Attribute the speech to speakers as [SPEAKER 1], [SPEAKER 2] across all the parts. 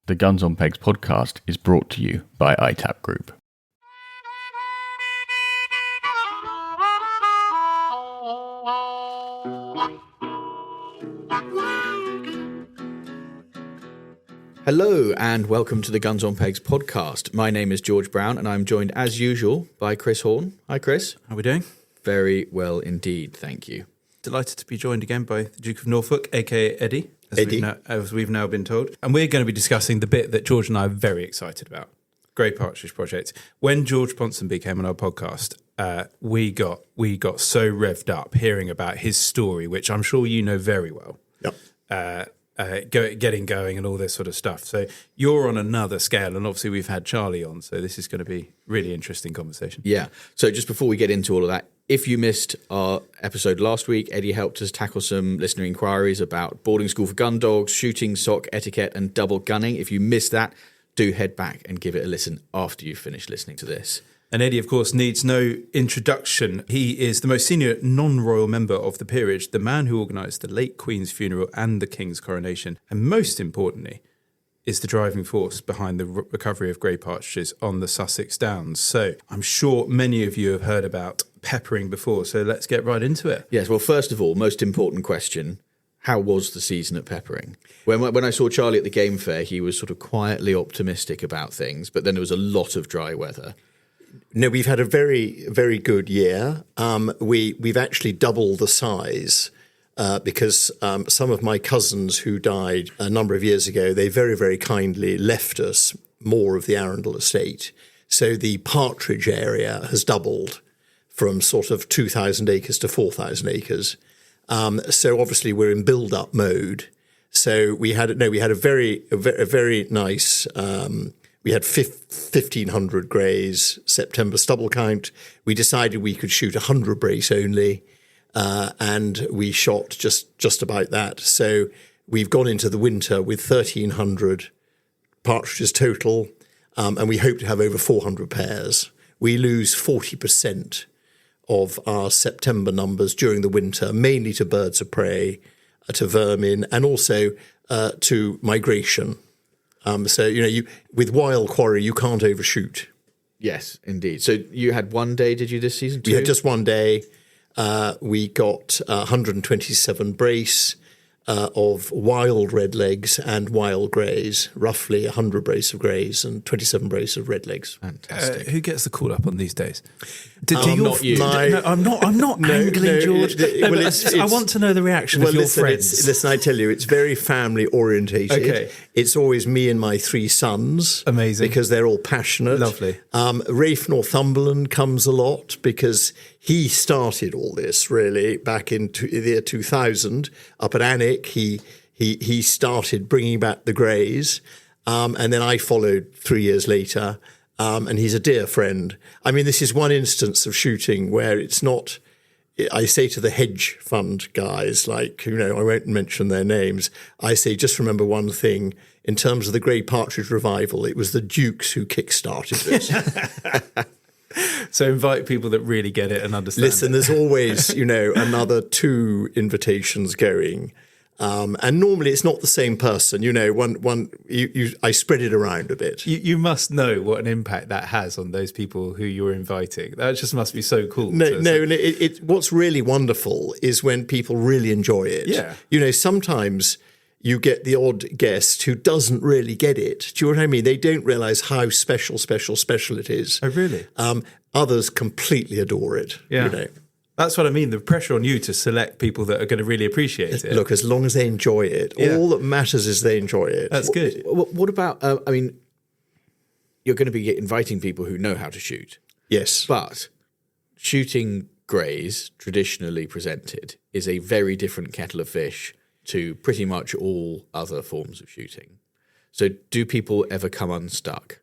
[SPEAKER 1] The Guns on Pegs podcast is brought to you by ITAP Group.
[SPEAKER 2] Hello and welcome to the Guns on Pegs podcast. My name is George Brown and I'm joined as usual by Chris Horn. Hi Chris.
[SPEAKER 3] How are we doing?
[SPEAKER 2] Very well indeed, thank you.
[SPEAKER 3] Delighted to be joined again by the Duke of Norfolk, aka Eddie, as we've now been told. And we're going to be discussing the bit that George and I are very excited about, Grey Partridge project. When George Ponsonby came on our podcast, we got so revved up hearing about his story, which I'm sure you know very well.
[SPEAKER 2] Yep.
[SPEAKER 3] Getting going and all this sort of stuff. So you're on another scale, and obviously we've had Charlie on, so this is going to be really interesting conversation.
[SPEAKER 2] Yeah. So just before we get into all of that, if you missed our episode last week, Eddie helped us tackle some listener inquiries about boarding school for gun dogs, shooting, sock etiquette, and double gunning. If you missed that, do head back and give it a listen after you've finished listening to this.
[SPEAKER 3] And Eddie, of course, needs no introduction. He is the most senior non-royal member of the peerage, the man who organised the late Queen's funeral and the King's coronation, and most importantly, is the driving force behind the recovery of grey partridges on the Sussex Downs. So I'm sure many of you have heard about peppering before, so let's get right into it.
[SPEAKER 2] Yes, well, first of all, most important question, how was the season at Peppering? When I saw Charlie at the game fair, he was sort of quietly optimistic about things, but then there was a lot of dry weather.
[SPEAKER 4] No, we've had a very, very good year. We've actually doubled the size because some of my cousins who died a number of years ago, they very, very kindly left us more of the Arundel estate. So the partridge area has doubled from sort of 2,000 acres to 4,000 acres. So obviously we're in build-up mode. So we had a very nice. We had 1,500 greys, September stubble count. We decided we could shoot 100 brace only, and we shot just about that. So we've gone into the winter with 1,300 partridges total, and we hope to have over 400 pairs. We lose 40% of our September numbers during the winter, mainly to birds of prey, to vermin, and also to migration. So, with wild quarry, you can't overshoot.
[SPEAKER 2] Yes, indeed. So you had one day, did you, this season?
[SPEAKER 4] We had just one day. We got 127 brace of wild redlegs and wild greys, roughly 100 brace of greys and 27 brace of redlegs.
[SPEAKER 2] Fantastic.
[SPEAKER 3] Who gets the call up on these days?
[SPEAKER 2] Not you.
[SPEAKER 3] No, I'm not angling, George. I want to know the reaction of your friends.
[SPEAKER 4] Listen, I tell you, it's very family orientated.
[SPEAKER 3] Okay.
[SPEAKER 4] It's always me and my three sons.
[SPEAKER 3] Amazing.
[SPEAKER 4] Because they're all passionate.
[SPEAKER 3] Lovely.
[SPEAKER 4] Rafe Northumberland comes a lot because he started all this really back in the year 2000 up at Alnwick. He started bringing back the greys, and then I followed 3 years later. And he's a dear friend. I mean, this is one instance of shooting where it's not. I say to the hedge fund guys, I won't mention their names. I say, just remember one thing. In terms of the Grey Partridge revival, it was the Dukes who kick-started this.
[SPEAKER 3] So invite people that really get it and understand.
[SPEAKER 4] Listen, there's always, another 2 invitations going. And normally it's not the same person. I spread it around a bit.
[SPEAKER 3] You must know what an impact that has on those people who you're inviting. That just must be so cool.
[SPEAKER 4] And what's really wonderful is when people really enjoy it.
[SPEAKER 3] Yeah.
[SPEAKER 4] Sometimes you get the odd guest who doesn't really get it. Do you know what I mean? They don't realise how special it is.
[SPEAKER 3] Oh, really?
[SPEAKER 4] Others completely adore it.
[SPEAKER 3] Yeah. That's what I mean, the pressure on you to select people that are going to really appreciate it.
[SPEAKER 4] Look, as long as they enjoy it, all that matters is they enjoy it.
[SPEAKER 3] That's good.
[SPEAKER 2] What about, you're going to be inviting people who know how to shoot.
[SPEAKER 4] Yes.
[SPEAKER 2] But shooting greys, traditionally presented, is a very different kettle of fish to pretty much all other forms of shooting. So do people ever come unstuck?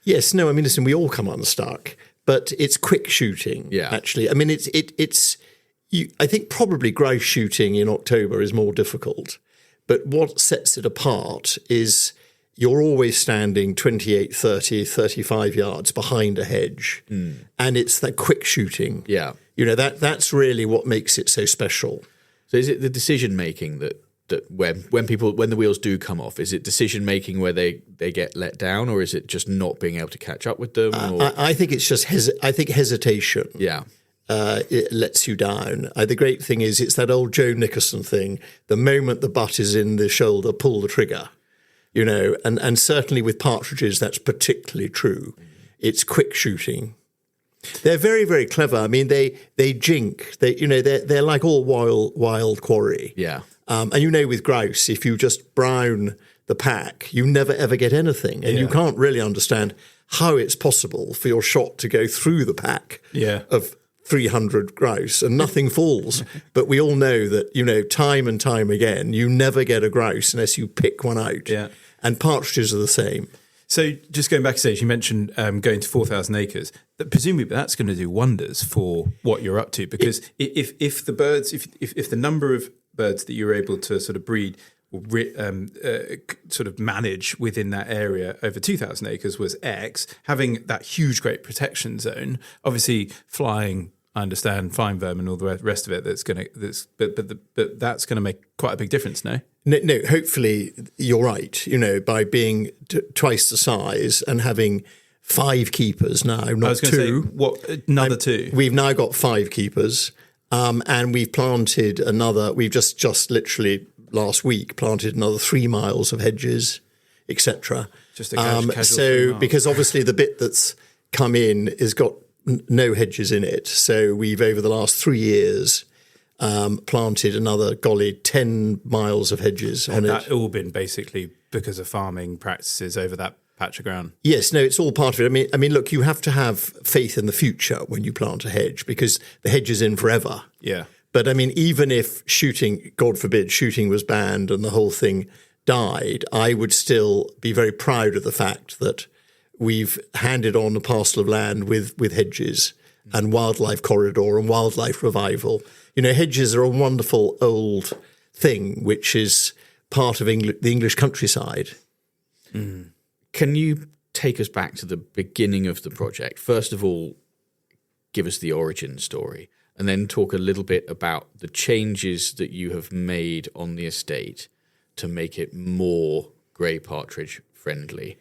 [SPEAKER 4] Yes, no, listen, we all come unstuck. But it's quick shooting, actually. I mean, I think probably grouse shooting in October is more difficult. But what sets it apart is you're always standing 28, 30, 35 yards behind a hedge. And it's that quick shooting.
[SPEAKER 2] Yeah.
[SPEAKER 4] That's really what makes it so special.
[SPEAKER 2] So is it the decision-making that that when the wheels do come off, is it decision making where they get let down, or is it just not being able to catch up with them?
[SPEAKER 4] I think it's just hesitation.
[SPEAKER 2] Yeah.
[SPEAKER 4] It lets you down. The great thing is it's that old Joe Nickerson thing. The moment the butt is in the shoulder, pull the trigger. And certainly with partridges, that's particularly true. It's quick shooting. They're very, very clever. I mean, they jink. They're like all wild quarry.
[SPEAKER 2] Yeah.
[SPEAKER 4] And with grouse, if you just brown the pack, you never ever get anything, and you can't really understand how it's possible for your shot to go through the pack of 300 grouse and nothing falls. But we all know that time and time again, you never get a grouse unless you pick one out.
[SPEAKER 3] Yeah.
[SPEAKER 4] And partridges are the same.
[SPEAKER 3] So just going back to stage, you mentioned going to 4,000 acres. Presumably that's going to do wonders for what you're up to, because if the number of birds that you're able to sort of breed or sort of manage within that area over 2,000 acres was X, having that huge, great protection zone, obviously flying, I understand, fine vermin and all the rest of it. But that's going to make quite a big difference, no?
[SPEAKER 4] No, hopefully you're right. by being twice the size and having 5 keepers now, not 2.
[SPEAKER 3] I was going to say, what, another 2?
[SPEAKER 4] We've now got 5 keepers, and we've planted another. We've just literally last week planted another 3 miles of hedges, etc.
[SPEAKER 3] Just a casual
[SPEAKER 4] so because obviously the bit that's come in has got no hedges in it. So we've over the last 3 years planted another 10 miles of hedges on it.
[SPEAKER 3] That all been basically because of farming practices over that patch of ground.
[SPEAKER 4] Yes, no, it's all part of it. I mean, look, you have to have faith in the future when you plant a hedge, because the hedge is in forever.
[SPEAKER 3] Yeah.
[SPEAKER 4] But I mean, even if shooting, God forbid, shooting was banned and the whole thing died, I would still be very proud of the fact that we've handed on a parcel of land with hedges and wildlife corridor and wildlife revival. Hedges are a wonderful old thing, which is part of the English countryside.
[SPEAKER 2] Mm. Can you take us back to the beginning of the project? First of all, give us the origin story, and then talk a little bit about the changes that you have made on the estate to make it more grey partridge friendly,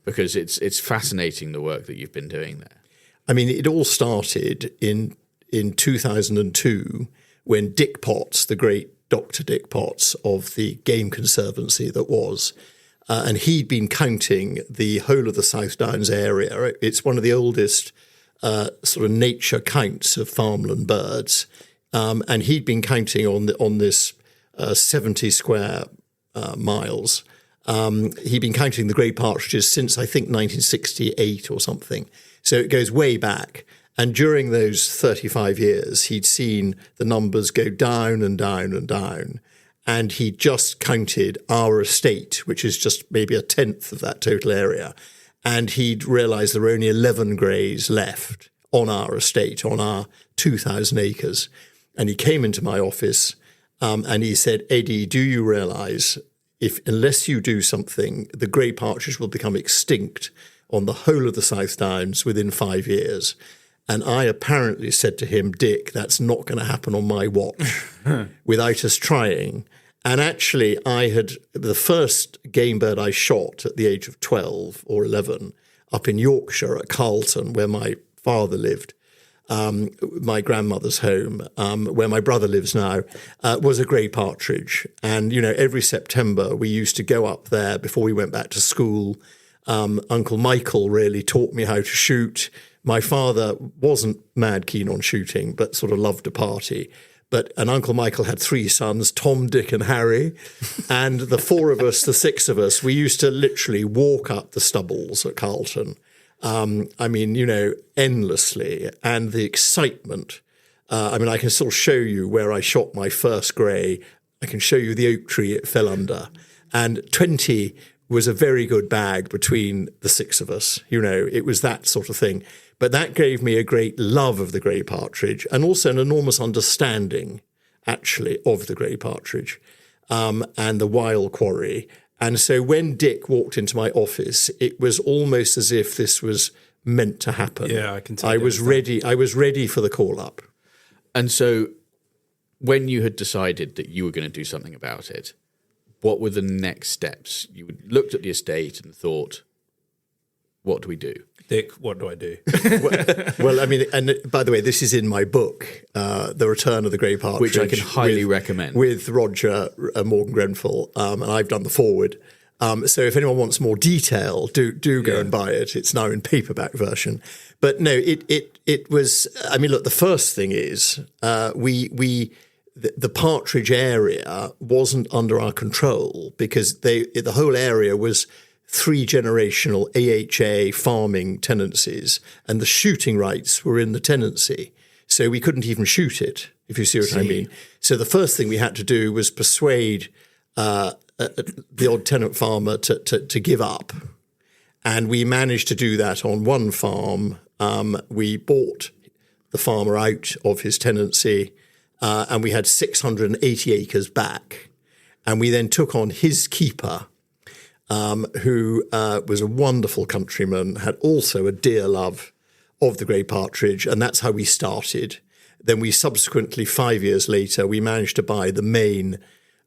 [SPEAKER 2] because it's fascinating the work that you've been doing there.
[SPEAKER 4] I mean, it all started in 2002 when Dick Potts, the great Dr. Dick Potts of the Game Conservancy that was, and he'd been counting the whole of the South Downs area. It's one of the oldest sort of nature counts of farmland birds, and he'd been counting on this 70 square miles. He'd been counting the grey partridges since, I think, 1968 or something. So it goes way back. And during those 35 years, he'd seen the numbers go down and down and down. And he just counted our estate, which is just maybe a tenth of that total area. And he'd realised there were only 11 greys left on our estate, on our 2,000 acres. And he came into my office and he said, "Eddie, do you realise unless you do something, the grey partridge will become extinct on the whole of the South Downs within 5 years?" And I apparently said to him, "Dick, that's not going to happen on my watch," without us trying. And actually, the first game bird I shot at the age of 12 or 11 up in Yorkshire at Carlton, where my father lived, my grandmother's home, where my brother lives now, was a grey partridge. And, every September we used to go up there before we went back to school. Uncle Michael really taught me how to shoot. My father wasn't mad keen on shooting, but sort of loved a party. And Uncle Michael had 3 sons, Tom, Dick and Harry. And the 4 of us, the 6 of us, we used to literally walk up the stubbles at Carlton. Endlessly. And the excitement. I can still show you where I shot my first grey. I can show you the oak tree it fell under. And 20 was a very good bag between the 6 of us. It was that sort of thing. But that gave me a great love of the grey partridge and also an enormous understanding, actually, of the grey partridge and the wild quarry. And so when Dick walked into my office, it was almost as if this was meant to happen.
[SPEAKER 3] Yeah, I can tell.
[SPEAKER 4] I was ready for the call up.
[SPEAKER 2] And so when you had decided that you were going to do something about it, what were the next steps? You looked at the estate and thought, what do we do?
[SPEAKER 3] Dick, what do I do?
[SPEAKER 4] Well, I mean, and by the way, this is in my book, The Return of the Grey Partridge,
[SPEAKER 2] Which I can highly recommend.
[SPEAKER 4] with Roger Morgan Grenfell, and I've done the foreword. So if anyone wants more detail, do go and buy it. It's now in paperback version. But no, it was. I mean, look, the first thing is the Partridge area wasn't under our control because the whole area was 3 generational AHA farming tenancies, and the shooting rights were in the tenancy. So we couldn't even shoot it, if you see what I mean. So the first thing we had to do was persuade the odd tenant farmer to give up. And we managed to do that on one farm. We bought the farmer out of his tenancy, and we had 680 acres back. And we then took on his keeper, who was a wonderful countryman, had also a dear love of the Grey Partridge, and that's how we started. Then we subsequently, 5 years later, we managed to buy the main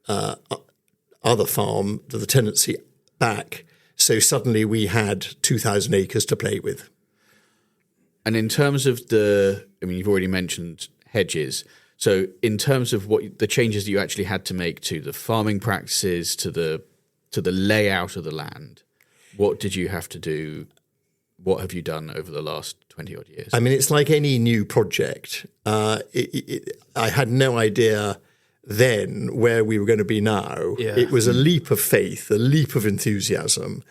[SPEAKER 4] other farm, the tenancy, back. So suddenly we had 2,000 acres to play with.
[SPEAKER 2] And in terms of you've already mentioned hedges. So in terms of what the changes that you actually had to make to the farming practices, to the layout of the land, what did you have to do? What have you done over the last 20 odd years?
[SPEAKER 4] I mean, it's like any new project. I had no idea then where we were going to be now.
[SPEAKER 3] Yeah.
[SPEAKER 4] It was a leap of faith, a leap of enthusiasm.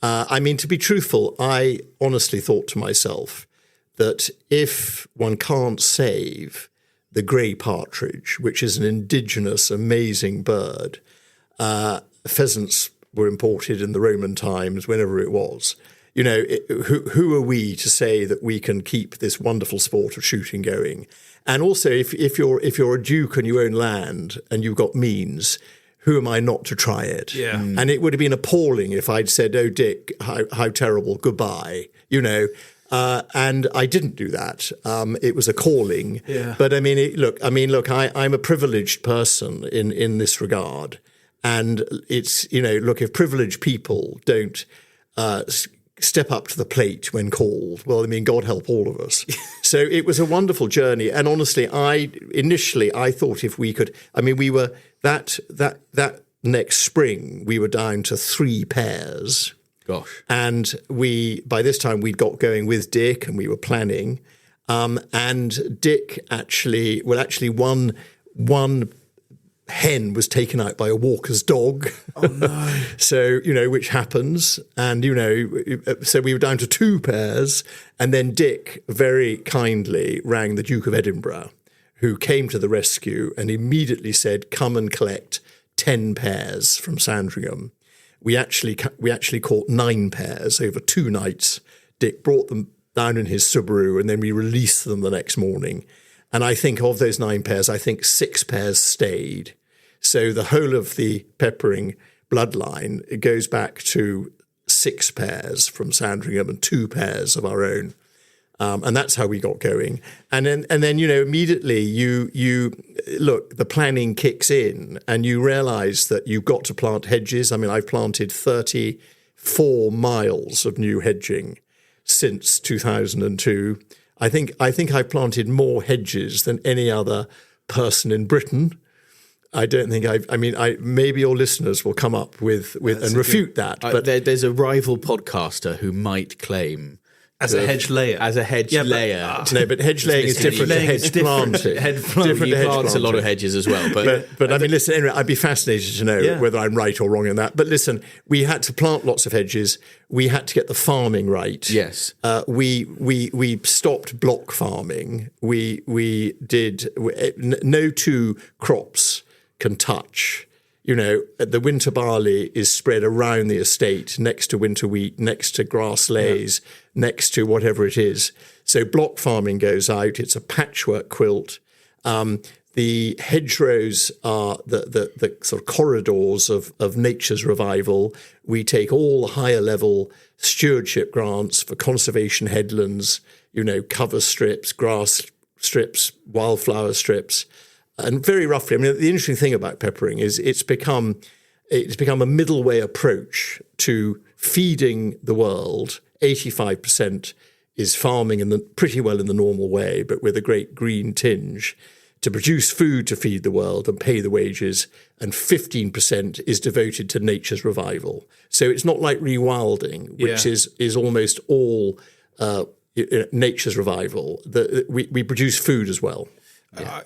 [SPEAKER 4] I mean, to be truthful, I honestly thought to myself that if one can't save the grey partridge, which is an indigenous, amazing bird, pheasants were imported in the Roman times, whenever it was. You know, who are we to say that we can keep this wonderful sport of shooting going? And also, if you're a duke and you own land and you've got means, who am I not to try it?
[SPEAKER 3] Yeah.
[SPEAKER 4] And it would have been appalling if I'd said, "Oh, Dick, how terrible, goodbye." You know. And I didn't do that. It was a calling.
[SPEAKER 3] Yeah.
[SPEAKER 4] But I mean, I'm a privileged person in this regard. And it's, look, if privileged people don't step up to the plate when called, well, I mean, God help all of us. So it was a wonderful journey. And honestly, initially I thought if we could, I mean, we were that next spring, we were down to 3 pairs.
[SPEAKER 2] Gosh.
[SPEAKER 4] And by this time we'd got going with Dick and we were planning. And Dick actually one hen was taken out by a walker's dog.
[SPEAKER 3] Oh no.
[SPEAKER 4] So, which happens. And, so we were down to 2 pairs. And then Dick very kindly rang the Duke of Edinburgh, who came to the rescue and immediately said, "Come and collect 10 pairs from Sandringham." We actually caught 9 pairs over 2 nights. Dick brought them down in his Subaru, and then we released them the next morning. And I think of those 9 pairs, I think 6 pairs stayed. So the whole of the Peppering bloodline, it goes back to 6 pairs from Sandringham and 2 pairs of our own. And that's how we got going. And then immediately you look, the planning kicks in and you realize that you've got to plant hedges. I mean, I've planted 34 miles of new hedging since 2002. I think I've planted more hedges than any other person in Britain. I don't think maybe your listeners will come up with and refute that. But
[SPEAKER 2] there's a rival podcaster who might claim
[SPEAKER 3] As a hedge layer.
[SPEAKER 2] layer.
[SPEAKER 4] No, but hedge laying is different to hedge planting.
[SPEAKER 2] He plants a lot of hedges as well.
[SPEAKER 4] But I mean, listen, anyway, I'd be fascinated to know whether I'm right or wrong in that. But listen, we had to plant lots of hedges. We had to get the farming right.
[SPEAKER 2] Yes.
[SPEAKER 4] We stopped block farming. We did no 2 crops can touch. The winter barley is spread around the estate next to winter wheat, next to grass lays, next to whatever it is. So block farming goes out. It's a patchwork quilt. The hedgerows are the sort of corridors of nature's revival. We take all the higher level stewardship grants for conservation headlands, cover strips, grass strips, wildflower strips. And very roughly, I mean, the interesting thing about peppering is it's become a middle way approach to feeding the world. 85% is farming pretty well in the normal way, but with a great green tinge, to produce food to feed the world and pay the wages, and 15% is devoted to nature's revival. So it's not like rewilding, which is almost all nature's revival. We produce food as well.
[SPEAKER 3] Yeah.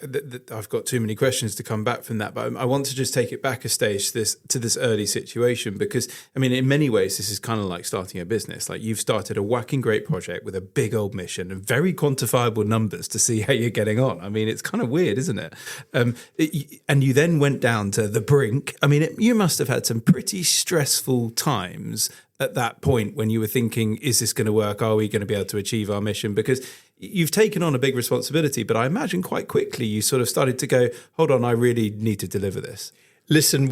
[SPEAKER 3] I've got too many questions to come back from that, but I want to just take it back a stage to this early situation, because, I mean, in many ways, this is kind of like starting a business. Like, you've started a whacking great project with a big old mission and very quantifiable numbers to see how you're getting on. I mean, it's kind of weird, isn't it? And you then went down to the brink. I mean, you must have had some pretty stressful times at that point when you were thinking, is this going to work? Are we going to be able to achieve our mission? Because you've taken on a big responsibility, but I imagine quite quickly you sort of started to go, hold on, I really need to deliver this.
[SPEAKER 4] Listen,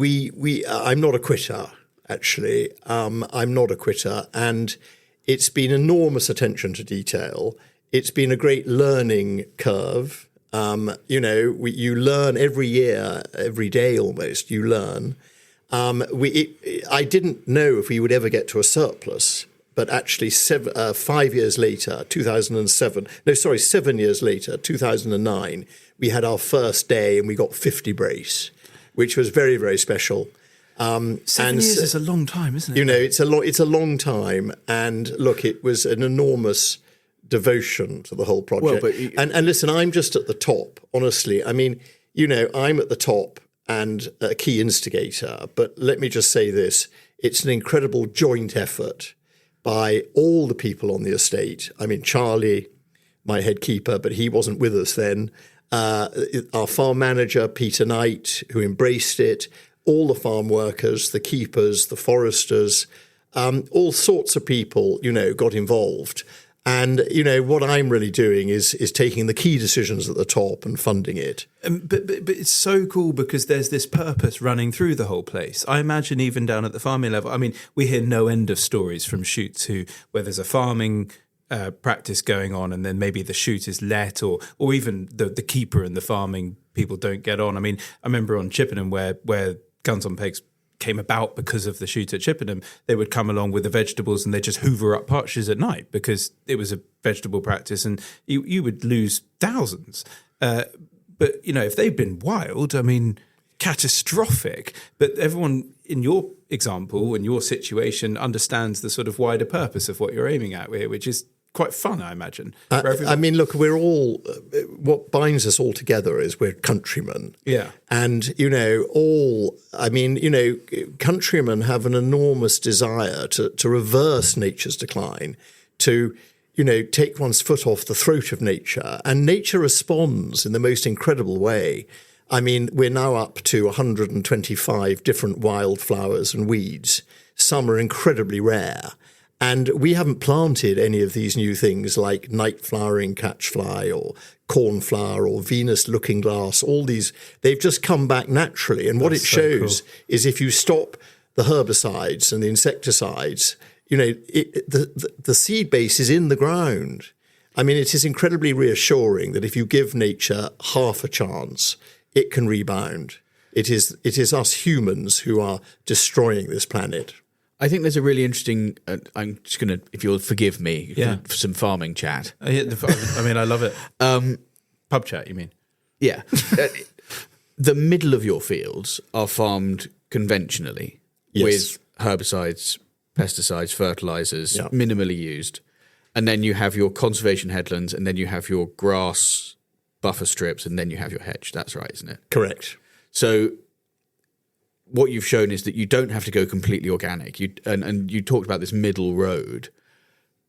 [SPEAKER 4] I'm not a quitter, actually. I'm not a quitter. And it's been enormous attention to detail. It's been a great learning curve. You learn every year, every day almost, you learn. I didn't know if we would ever get to a surplus, but actually 7 years later, 7 years later, 2009, we had our first day and we got 50 brace, which was very, very special.
[SPEAKER 3] 7 years is a long time, isn't it?
[SPEAKER 4] You know, it's a long time. And look, it was an enormous devotion to the whole project.
[SPEAKER 2] Well,
[SPEAKER 4] and listen, I'm just at the top, honestly. I mean, I'm at the top and a key instigator. But let me just say this. It's an incredible joint effort by all the people on the estate. I mean, Charlie, my head keeper, but he wasn't with us then. Our farm manager, Peter Knight, who embraced it, all the farm workers, the keepers, the foresters, all sorts of people, got involved. And, what I'm really doing is taking the key decisions at the top and funding it.
[SPEAKER 3] But it's so cool because there's this purpose running through the whole place. I imagine even down at the farming level, I mean, we hear no end of stories from shoots where there's a farming practice going on and then maybe the shoot is let or even the keeper and the farming people don't get on. I mean, I remember on Chippenham where Guns on Pegs came about because of the shoot at Chippenham, they would come along with the vegetables and they just hoover up partridges at night because it was a vegetable practice and you would lose thousands. But, if they've been wild, I mean, catastrophic. But everyone in your example, in your situation, understands the sort of wider purpose of what you're aiming at here, which is quite fun, I imagine.
[SPEAKER 4] I mean, look, we're all, what binds us all together is we're countrymen.
[SPEAKER 3] Yeah.
[SPEAKER 4] And, countrymen have an enormous desire to reverse nature's decline, to, take one's foot off the throat of nature. And nature responds in the most incredible way. I mean, we're now up to 125 different wildflowers and weeds. Some are incredibly rare. And we haven't planted any of these new things like night flowering catchfly or cornflower or Venus looking glass, all these, they've just come back naturally. And what it shows is if you stop the herbicides and the insecticides, the seed base is in the ground. I mean, it is incredibly reassuring that if you give nature half a chance, it can rebound. It is us humans who are destroying this planet.
[SPEAKER 2] I think there's a really interesting, I'm just going to, if you'll forgive me, for some farming chat.
[SPEAKER 3] I love it. Pub chat, you mean?
[SPEAKER 2] Yeah. The middle of your fields are farmed conventionally with herbicides, pesticides, fertilizers, minimally used. And then you have your conservation headlands, and then you have your grass buffer strips, and then you have your hedge. That's right, isn't it?
[SPEAKER 4] Correct.
[SPEAKER 2] So what you've shown is that you don't have to go completely organic. And you talked about this middle road.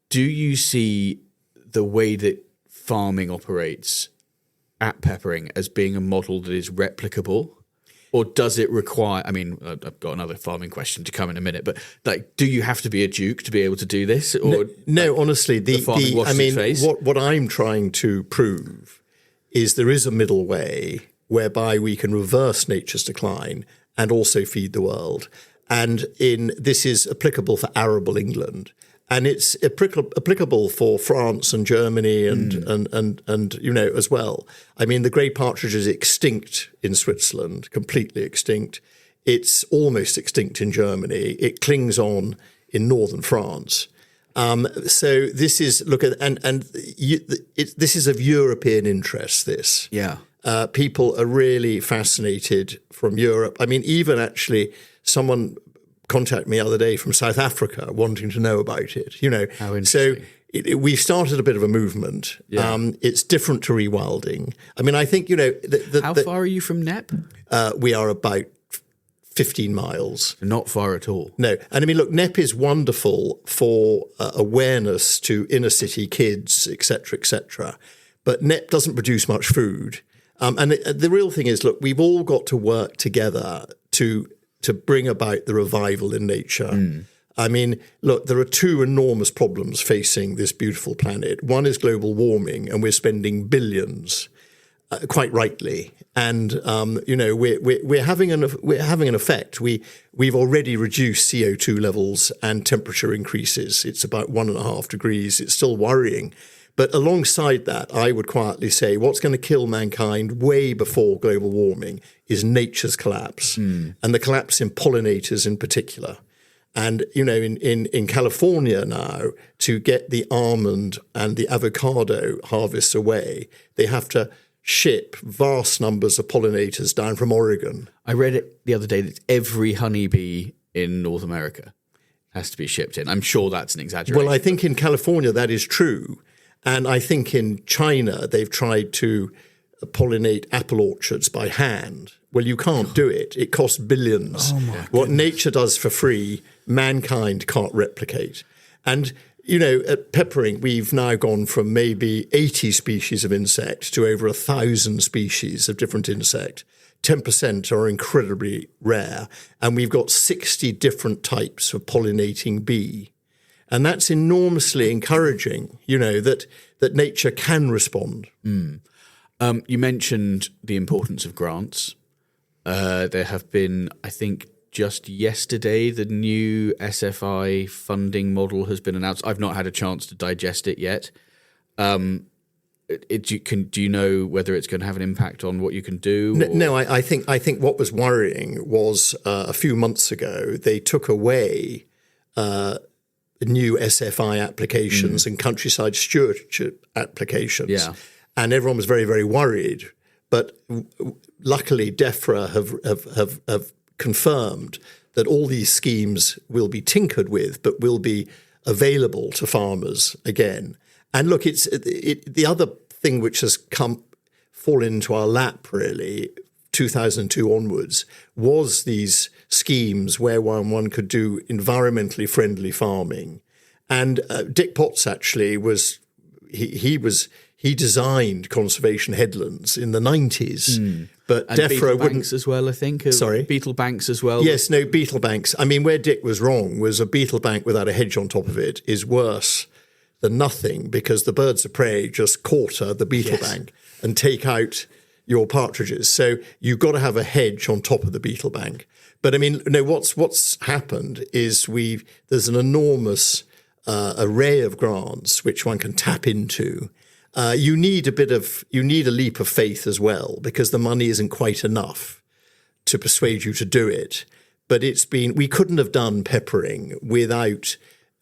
[SPEAKER 2] Do you see the way that farming operates at Peppering as being a model that is replicable? Or does it require, I mean, I've got another farming question to come in a minute, but do you have to be a duke to be able to do this? Or
[SPEAKER 4] no, honestly, what I'm trying to prove is there is a middle way whereby we can reverse nature's decline and also feed the world. And this is applicable for arable England. And it's applicable for France and Germany and as well. I mean, the grey partridge is extinct in Switzerland, completely extinct. It's almost extinct in Germany. It clings on in northern France. So this is this is of European interest. This, people are really fascinated from Europe. I mean, even actually, someone contacted me the other day from South Africa wanting to know about it.
[SPEAKER 2] How interesting.
[SPEAKER 4] So we've started a bit of a movement.
[SPEAKER 2] Yeah.
[SPEAKER 4] It's different to rewilding. I mean, I think
[SPEAKER 2] How far are you from Nep?
[SPEAKER 4] we are about 15 miles.
[SPEAKER 2] Not far at all.
[SPEAKER 4] No. And I mean, look, Nep is wonderful for awareness to inner city kids, et cetera, but Nep doesn't produce much food. And the real thing is, look, we've all got to work together to bring about the revival in nature. I mean, look, there are two enormous problems facing this beautiful planet. One is global warming, and we're spending billions, quite rightly. And we're having an effect. We've already reduced CO2 levels and temperature increases. It's about 1.5 degrees. It's still worrying. But alongside that, I would quietly say what's going to kill mankind way before global warming is nature's collapse, and the collapse in pollinators in particular. And, in California now, to get the almond and the avocado harvests away, they have to ship vast numbers of pollinators down from Oregon.
[SPEAKER 2] I read it the other day that every honeybee in North America has to be shipped in. I'm sure that's an exaggeration.
[SPEAKER 4] Well, I think in California that is true. And I think in China they've tried to pollinate apple orchards by hand. Well, you can't do it. It costs billions. What nature does for free, mankind can't replicate. And, at Peppering, we've now gone from maybe 80 species of insect to over 1,000 species of different insect. 10% are incredibly rare. And we've got 60 different types of pollinating bee. And that's enormously encouraging, that nature can respond.
[SPEAKER 2] You mentioned the importance of grants. There have been, I think, just yesterday, the new SFI funding model has been announced. I've not had a chance to digest it yet. Do you know whether it's going to have an impact on what you can do?
[SPEAKER 4] No, I think what was worrying was a few months ago they took away new SFI applications and countryside stewardship applications.
[SPEAKER 2] Yeah.
[SPEAKER 4] And everyone was very, very worried. But luckily, DEFRA have confirmed that all these schemes will be tinkered with, but will be available to farmers again. And look, the other thing which has fallen into our lap, really, 2002 onwards, was these schemes where one could do environmentally friendly farming. And Dick Potts actually he designed conservation headlands in the 90s. But
[SPEAKER 2] and
[SPEAKER 4] DEFRA wouldn't
[SPEAKER 2] banks as well, I think.
[SPEAKER 4] Sorry?
[SPEAKER 2] Beetle banks as well.
[SPEAKER 4] Yes, no, beetle banks. I mean, where Dick was wrong was a beetle bank without a hedge on top of it is worse than nothing, because the birds of prey just quarter the beetle bank and take out your partridges. So you've got to have a hedge on top of the beetle bank. But I mean, no, what's happened is there's an enormous array of grants which one can tap into. You need a leap of faith as well, because the money isn't quite enough to persuade you to do it. But we couldn't have done Peppering without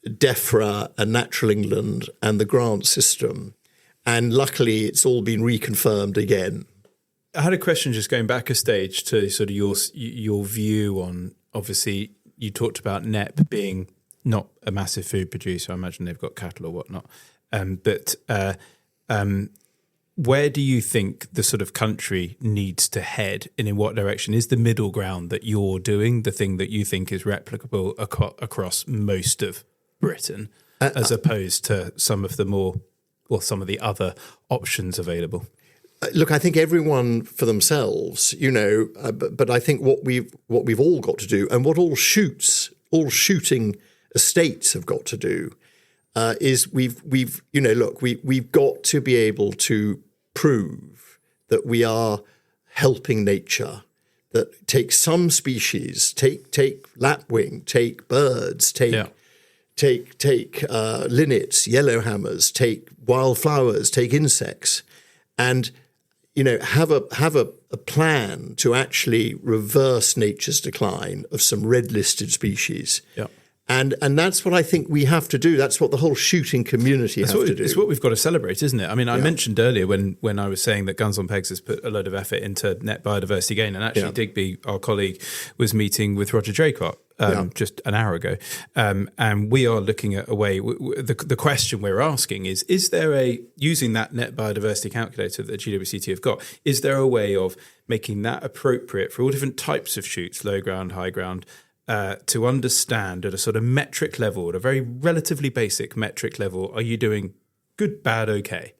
[SPEAKER 4] DEFRA and Natural England and the grant system. And luckily, it's all been reconfirmed again.
[SPEAKER 3] I had a question just going back a stage to sort of your view on, obviously, you talked about Nep being not a massive food producer. I imagine they've got cattle or whatnot. But where do you think the sort of country needs to head, and in what direction? Is the middle ground that you're doing the thing that you think is replicable across most of Britain, as opposed to some of the other options available?
[SPEAKER 4] Look, I think everyone for themselves, but I think what we've all got to do, and what all shooting estates have got to do, is we've got to be able to prove that we are helping nature. That take some species, take lapwing, take birds, take take linnets, yellowhammers, take wildflowers, take insects, and have a plan to actually reverse nature's decline of some red-listed species.
[SPEAKER 3] Yeah.
[SPEAKER 4] And that's what I think we have to do. That's what the whole shooting community have to do.
[SPEAKER 3] It's what we've got to celebrate, isn't it? I mean, I mentioned earlier when I was saying that Guns on Pegs has put a load of effort into net biodiversity gain, and actually Digby, our colleague, was meeting with Roger Draycott just an hour ago, and we are looking at a way. The question we're asking is there using that net biodiversity calculator that GWCT have got? Is there a way of making that appropriate for all different types of shoots, low ground, high ground? To understand at a sort of metric level, at a very relatively basic metric level, are you doing good, bad, okay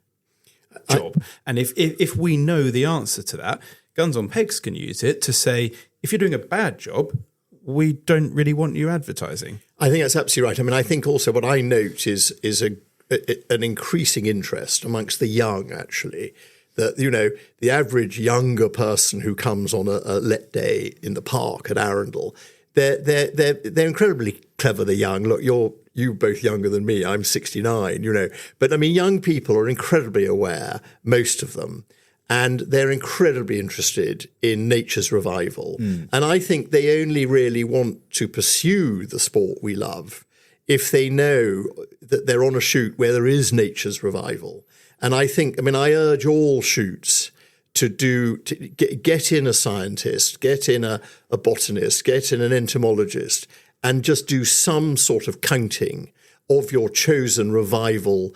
[SPEAKER 3] job? And if we know the answer to that, Guns on Pegs can use it to say, if you're doing a bad job, we don't really want you advertising.
[SPEAKER 4] I think that's absolutely right. I mean, I think also what I note is an increasing interest amongst the young, actually. That, the average younger person who comes on a let day in the park at Arundel, they're incredibly clever. They're young. Look, you're both younger than me. I'm 69. But I mean, young people are incredibly aware, most of them, and they're incredibly interested in nature's revival. And I think they only really want to pursue the sport we love if they know that they're on a shoot where there is nature's revival. And I urge all shoots to get in a scientist, get in a botanist, get in an entomologist, and just do some sort of counting of your chosen revival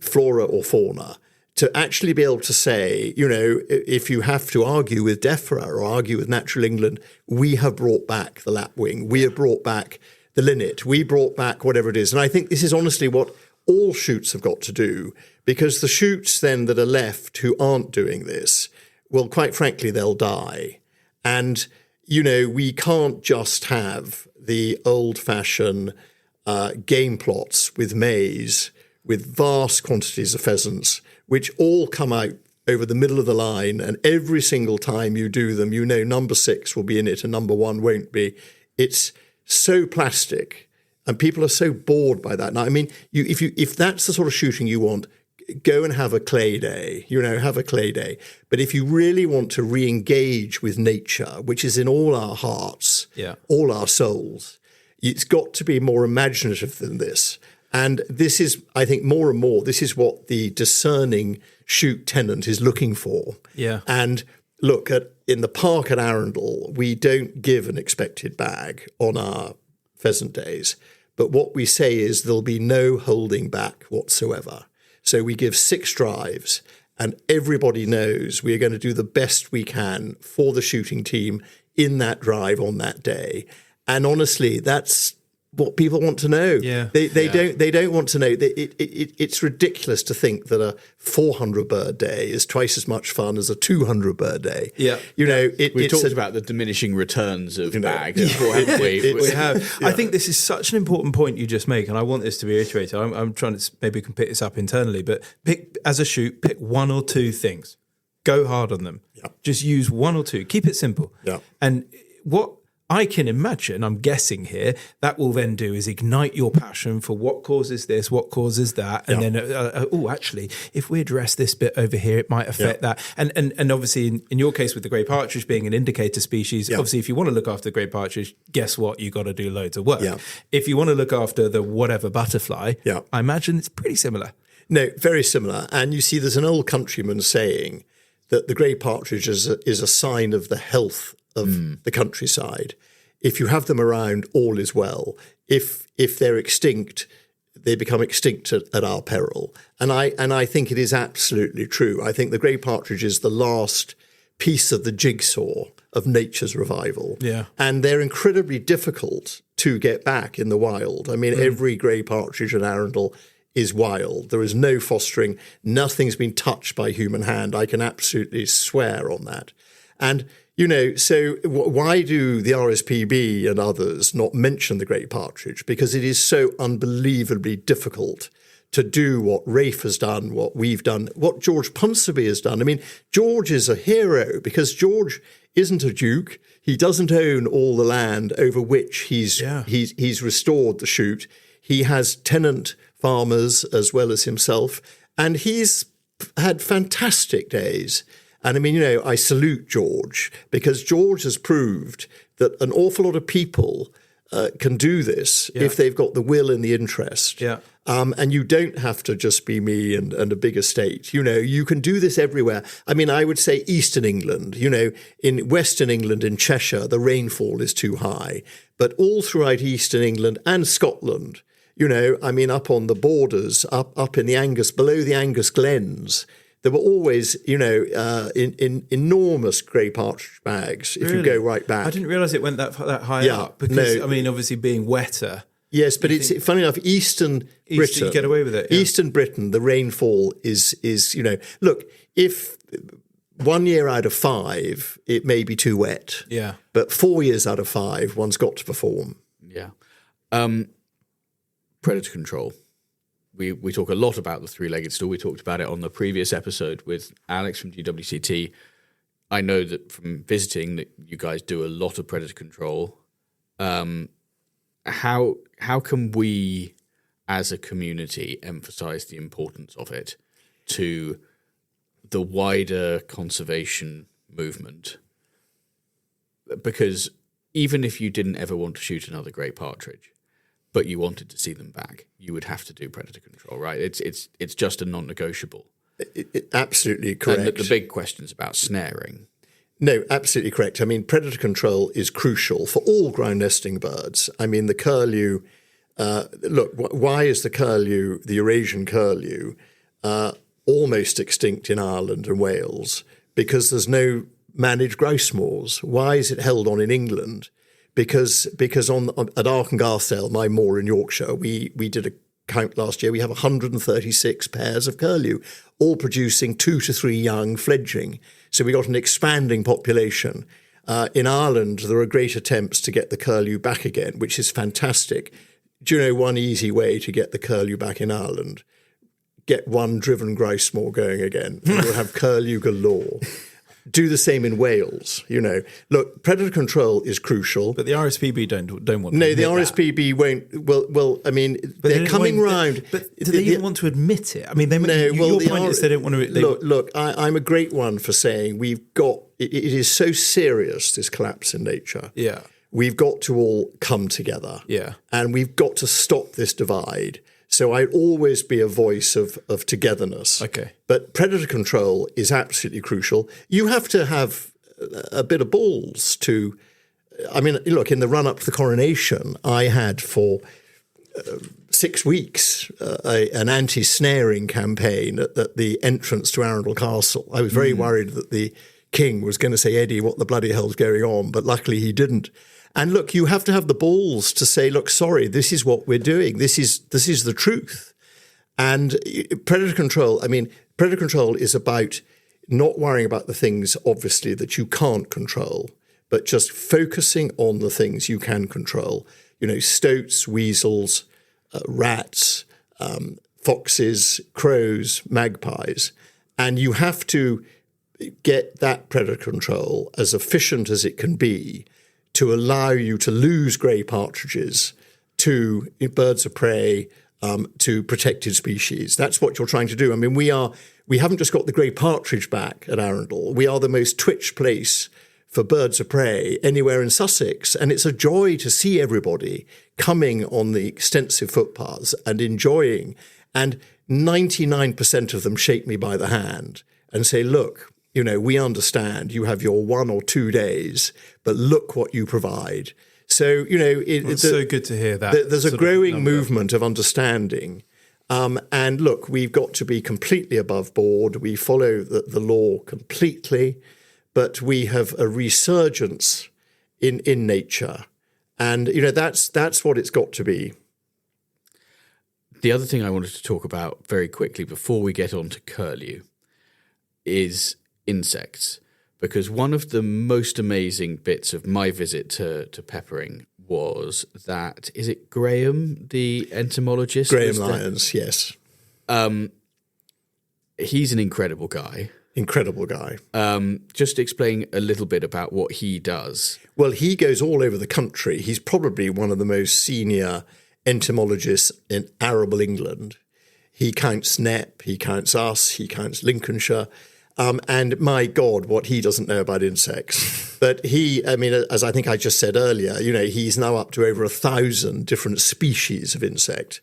[SPEAKER 4] flora or fauna, to actually be able to say, if you have to argue with DEFRA or argue with Natural England, we have brought back the lapwing, we have brought back the linnet, we brought back whatever it is. And I think this is honestly what all shoots have got to do, because the shoots then that are left who aren't doing this, well, quite frankly, they'll die. And, we can't just have the old-fashioned game plots with maize, with vast quantities of pheasants, which all come out over the middle of the line, and every single time you do them, number 6 will be in it and number 1 won't be. It's so plastic. And people are so bored by that. Now, I mean, if that's the sort of shooting you want, go and have a clay day, have a clay day. But if you really want to re-engage with nature, which is in all our hearts, all our souls, it's got to be more imaginative than this. And this is, I think, more and more, this is what the discerning shoot tenant is looking for.
[SPEAKER 3] Yeah.
[SPEAKER 4] And look, in the park at Arundel, we don't give an expected bag on our pheasant days. But what we say is there'll be no holding back whatsoever. So we give 6 drives, and everybody knows we are going to do the best we can for the shooting team in that drive on that day. And honestly, that's what people want to know.
[SPEAKER 3] Yeah.
[SPEAKER 4] They don't want to know. It's ridiculous to think that a 400 bird day is twice as much fun as a 200 bird day.
[SPEAKER 3] Yeah.
[SPEAKER 2] We've talked about the diminishing returns of bags before, haven't we?
[SPEAKER 3] We have. I think this is such an important point you just make, and I want this to be reiterated. I'm trying to, maybe we can pick this up internally, but pick 1 or 2 things. Go hard on them.
[SPEAKER 4] Yeah.
[SPEAKER 3] Just use 1 or 2. Keep it simple.
[SPEAKER 4] Yeah.
[SPEAKER 3] And what I can imagine, I'm guessing here, that will then do is ignite your passion for what causes this, what causes that. And then, actually, if we address this bit over here, it might affect that. And obviously, in your case with the grey partridge being an indicator species, obviously, if you want to look after the grey partridge, guess what? You got to do loads of work. Yeah. If you want to look after the whatever butterfly, I imagine it's pretty similar.
[SPEAKER 4] No, very similar. And you see, there's an old countryman saying that the grey partridge is a sign of the health of the countryside. If you have them around, all is well. If they're extinct, they become extinct at our peril. And I think it is absolutely true. I think the grey partridge is the last piece of the jigsaw of nature's revival.
[SPEAKER 3] Yeah.
[SPEAKER 4] And they're incredibly difficult to get back in the wild. I mean, every grey partridge at Arundel is wild. There is no fostering. Nothing's been touched by human hand. I can absolutely swear on that. And so why do the RSPB and others not mention the grey partridge? Because it is so unbelievably difficult to do what Rafe has done, what we've done, what George Ponsonby has done. I mean, George is a hero because George isn't a duke. He doesn't own all the land over which he's restored the shoot. He has tenant farmers as well as himself, and he's had fantastic days. And I mean, I salute George, because George has proved that an awful lot of people can do this if they've got the will and the interest.
[SPEAKER 3] Yeah.
[SPEAKER 4] And you don't have to just be me and a big estate. You can do this everywhere. I mean, I would say Eastern England, in Western England, in Cheshire, the rainfall is too high. But all throughout Eastern England and Scotland, I mean, up on the borders, up in the Angus, below the Angus Glens, there were always, in enormous grey partridge bags, if you go right back.
[SPEAKER 3] I didn't realise it went that high up, because, I mean, obviously being wetter.
[SPEAKER 4] Yes, but it's funny enough, Eastern Britain,
[SPEAKER 3] you get away with it. Yeah.
[SPEAKER 4] Eastern Britain, the rainfall is look, if 1 year out of 5, it may be too wet.
[SPEAKER 3] Yeah.
[SPEAKER 4] But 4 years out of 5, one's got to perform.
[SPEAKER 2] Yeah. Predator control. We talk a lot about the three-legged stool. We talked about it on the previous episode with Alex from GWCT. I know that from visiting that you guys do a lot of predator control. How can we, as a community, emphasize the importance of it to the wider conservation movement? Because even if you didn't ever want to shoot another grey partridge, but you wanted to see them back, you would have to do predator control, right? It's just a non-negotiable.
[SPEAKER 4] Absolutely correct.
[SPEAKER 2] And the big questions about snaring.
[SPEAKER 4] No, absolutely correct. I mean, predator control is crucial for all ground nesting birds. I mean, the curlew, why is the curlew, the Eurasian curlew, almost extinct in Ireland and Wales? Because there's no managed grouse moors. Why is it held on in England? Because at Arkengarthdale, my moor in Yorkshire, we did a count last year. We have 136 pairs of curlew, all producing 2 to 3 young fledgling. So we got an expanding population. In Ireland, there are great attempts to get the curlew back again, which is fantastic. Do you know one easy way to get the curlew back in Ireland? Get one driven grouse moor going again, and you'll have curlew galore. Do the same in Wales. Look, predator control is crucial.
[SPEAKER 3] But the RSPB don't want to.
[SPEAKER 4] No, the RSPB won't. Well, I mean, they're coming round.
[SPEAKER 3] But do they even want to admit it? I mean, your point is they don't want to.
[SPEAKER 4] Look, I'm a great one for saying we've got. It is so serious, this collapse in nature.
[SPEAKER 3] Yeah,
[SPEAKER 4] we've got to all come together.
[SPEAKER 3] Yeah,
[SPEAKER 4] and we've got to stop this divide. So I'd always be a voice of togetherness.
[SPEAKER 3] Okay.
[SPEAKER 4] But predator control is absolutely crucial. You have to have a bit of balls to... I mean, look, in the run-up to the coronation, I had for 6 weeks an anti-snaring campaign at the entrance to Arundel Castle. I was very worried that the king was going to say, Eddie, what the bloody hell's going on? But luckily he didn't. And look, you have to have the balls to say, look, sorry, this is what we're doing. This is the truth. And predator control is about not worrying about the things, obviously, that you can't control, but just focusing on the things you can control. Stoats, weasels, rats, foxes, crows, magpies. And you have to get that predator control as efficient as it can be to allow you to lose grey partridges to birds of prey, to protected species. That's what you're trying to do. I mean, we haven't just got the grey partridge back at Arundel. We are the most twitched place for birds of prey anywhere in Sussex. And it's a joy to see everybody coming on the extensive footpaths and enjoying. And 99% of them shake me by the hand and say, look, we understand you have your 1 or 2 days, but look what you provide. So,
[SPEAKER 3] it's so good to hear that.
[SPEAKER 4] There's a growing movement of understanding. And look, we've got to be completely above board. We follow the law completely, but we have a resurgence in nature. And, that's what it's got to be.
[SPEAKER 2] The other thing I wanted to talk about very quickly before we get on to curlew is insects, because one of the most amazing bits of my visit to Peppering was that, is it Graham, the entomologist?
[SPEAKER 4] Graham Lyons, yes.
[SPEAKER 2] He's an incredible guy.
[SPEAKER 4] Incredible guy.
[SPEAKER 2] Just explain a little bit about what he does.
[SPEAKER 4] Well, he goes all over the country. He's probably one of the most senior entomologists in arable England. He counts Knepp, he counts us, he counts Lincolnshire. And my God, what he doesn't know about insects. But as I think I just said earlier, he's now up to over 1,000 different species of insect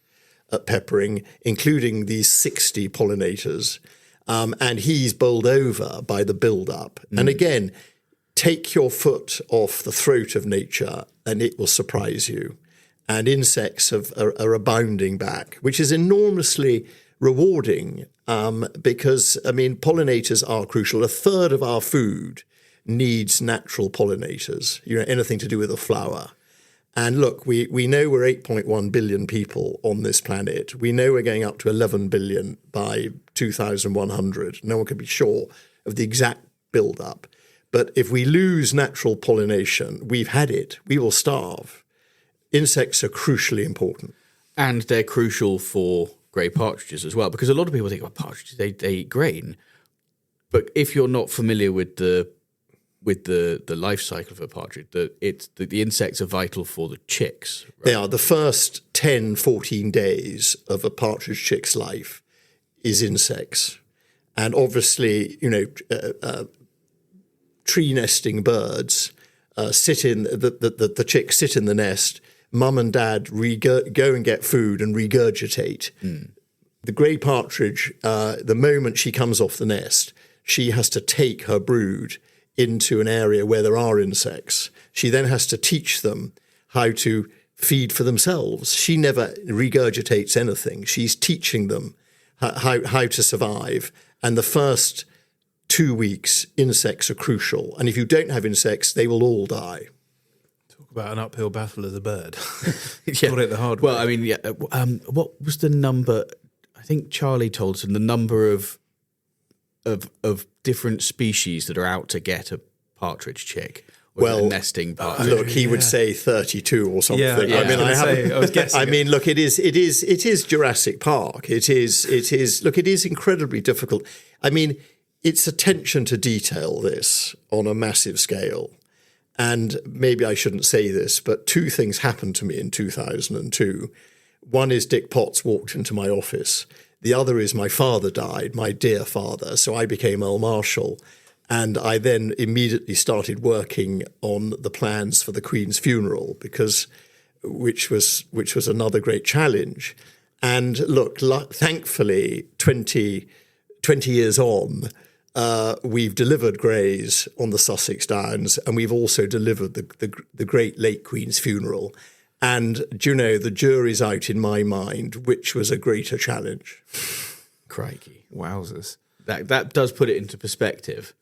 [SPEAKER 4] at Peppering, including these 60 pollinators. And he's bowled over by the build-up. And again, take your foot off the throat of nature and it will surprise you. And insects are abounding back, which is enormously rewarding because, pollinators are crucial. A third of our food needs natural pollinators, anything to do with a flower. And look, we know we're 8.1 billion people on this planet. We know we're going up to 11 billion by 2100. No one can be sure of the exact build-up. But if we lose natural pollination, we've had it. We will starve. Insects are crucially important.
[SPEAKER 2] And they're crucial for grey partridges as well, because a lot of people think, partridges, they eat grain. But if you're not familiar with the life cycle of a partridge, the insects are vital for the chicks. Right?
[SPEAKER 4] They are. The first 10, 14 days of a partridge chick's life is insects. And obviously, tree nesting birds sit in the chicks sit in the nest. Mum and dad go and get food and regurgitate. The grey partridge, the moment she comes off the nest, she has to take her brood into an area where there are insects. She then has to teach them how to feed for themselves. She never regurgitates anything. She's teaching them how to survive. And the first 2 weeks, insects are crucial. And if you don't have insects, they will all die.
[SPEAKER 3] Talk about an uphill battle as a bird.
[SPEAKER 2] Yeah.
[SPEAKER 3] Got it the hard way.
[SPEAKER 2] Well, what was the number? I think Charlie told us the number of different species that are out to get a partridge chick. A nesting partridge.
[SPEAKER 4] Look, he would say 32 or something.
[SPEAKER 3] Yeah. I was guessing.
[SPEAKER 4] Look, it is Jurassic Park. It is incredibly difficult. It's attention to detail, this, on a massive scale. And maybe I shouldn't say this, but 2 things happened to me in 2002. One is Dick Potts walked into my office. The other is my father died, my dear father. So I became Earl Marshal. And I then immediately started working on the plans for the Queen's funeral, which was another great challenge. And look, thankfully, 20 years on, we've delivered greys on the Sussex Downs, and we've also delivered the great late Queen's funeral. And, the jury's out in my mind, which was a greater challenge.
[SPEAKER 2] Crikey.
[SPEAKER 3] Wowzers.
[SPEAKER 2] That does put it into perspective,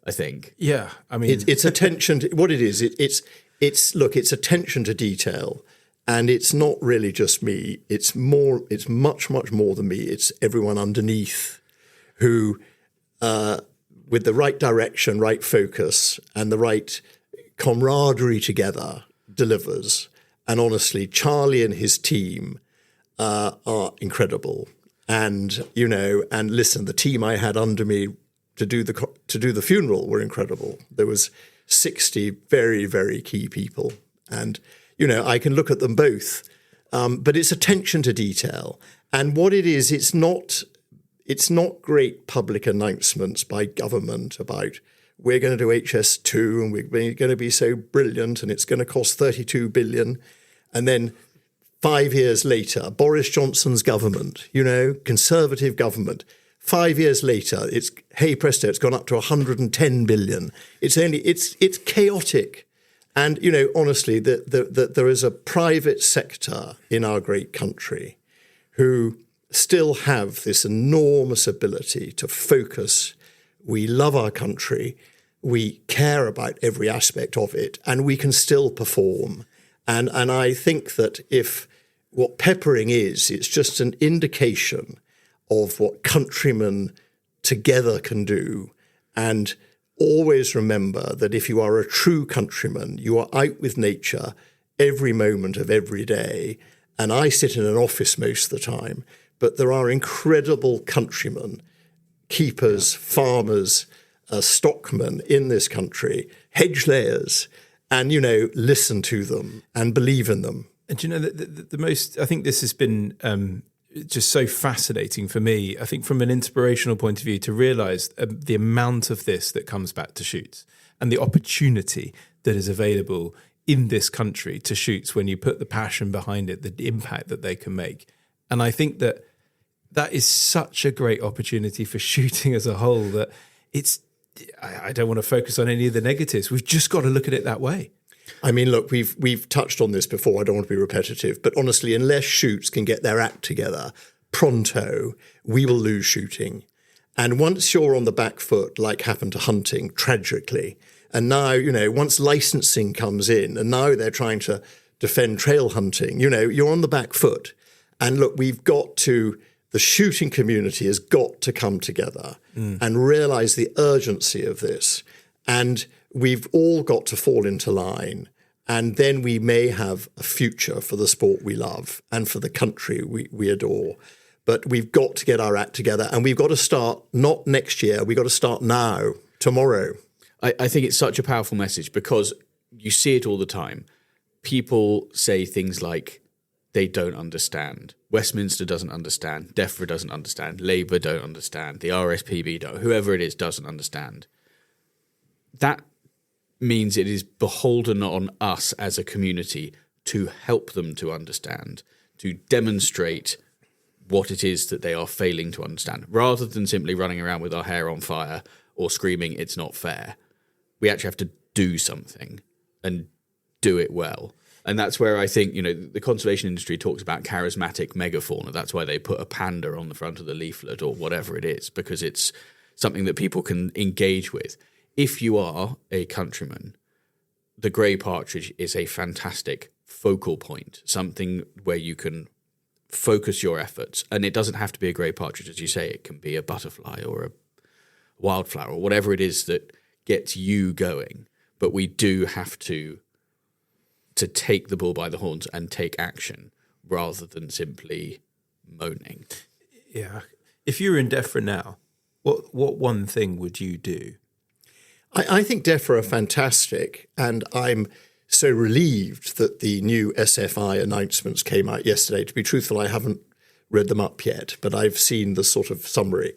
[SPEAKER 2] I think.
[SPEAKER 3] Yeah,
[SPEAKER 4] it's attention to what it is. It's attention to detail, and it's not really just me. It's much more than me. It's everyone underneath who, with the right direction, right focus, and the right camaraderie together, delivers. And honestly, Charlie and his team are incredible. And and listen, the team I had under me to do the funeral were incredible. There was 60 very, very key people, and I can look at them both. But it's attention to detail, and what it is, it's not great public announcements by government about we're going to do HS2 and we're going to be so brilliant and it's going to cost 32 billion. And then 5 years later, Boris Johnson's government, Conservative government, 5 years later, hey presto, it's gone up to 110 billion. It's chaotic. And, honestly, there is a private sector in our great country who still have this enormous ability to focus. We love our country. We care about every aspect of it, and we can still perform. And I think that if what Peppering is, it's just an indication of what countrymen together can do. And always remember that if you are a true countryman, you are out with nature every moment of every day. And I sit in an office most of the time, but there are incredible countrymen, keepers, farmers, stockmen in this country, hedge layers, and, listen to them and believe in them.
[SPEAKER 3] And you know, the most, I think this has been just so fascinating for me, I think from an inspirational point of view, to realise the amount of this that comes back to shoots and the opportunity that is available in this country to shoots when you put the passion behind it, the impact that they can make. And I think that is such a great opportunity for shooting as a whole that I don't want to focus on any of the negatives. We've just got to look at it that way.
[SPEAKER 4] I mean, look, we've touched on this before. I don't want to be repetitive, but honestly, unless shoots can get their act together pronto, we will lose shooting. And once you're on the back foot, like happened to hunting, tragically, and now, once licensing comes in, and now they're trying to defend trail hunting, you're on the back foot. And look, the shooting community has got to come together and realise the urgency of this. And we've all got to fall into line. And then we may have a future for the sport we love and for the country we adore. But we've got to get our act together, and we've got to start not next year. We've got to start now, tomorrow.
[SPEAKER 2] I think it's such a powerful message because you see it all the time. People say things like they don't understand. Westminster doesn't understand. DEFRA doesn't understand. Labour don't understand. The RSPB don't. Whoever it is doesn't understand. That means it is beholden on us as a community to help them to understand, to demonstrate what it is that they are failing to understand, rather than simply running around with our hair on fire or screaming it's not fair. We actually have to do something and do it well. And that's where I think, the conservation industry talks about charismatic megafauna. That's why they put a panda on the front of the leaflet or whatever it is, because it's something that people can engage with. If you are a countryman, the grey partridge is a fantastic focal point, something where you can focus your efforts. And it doesn't have to be a grey partridge, as you say. It can be a butterfly or a wildflower or whatever it is that gets you going. But we do have to take the bull by the horns and take action rather than simply moaning.
[SPEAKER 3] Yeah. If you were in DEFRA now, what one thing would you do?
[SPEAKER 4] I think DEFRA are fantastic, and I'm so relieved that the new SFI announcements came out yesterday. To be truthful, I haven't read them up yet, but I've seen the sort of summary.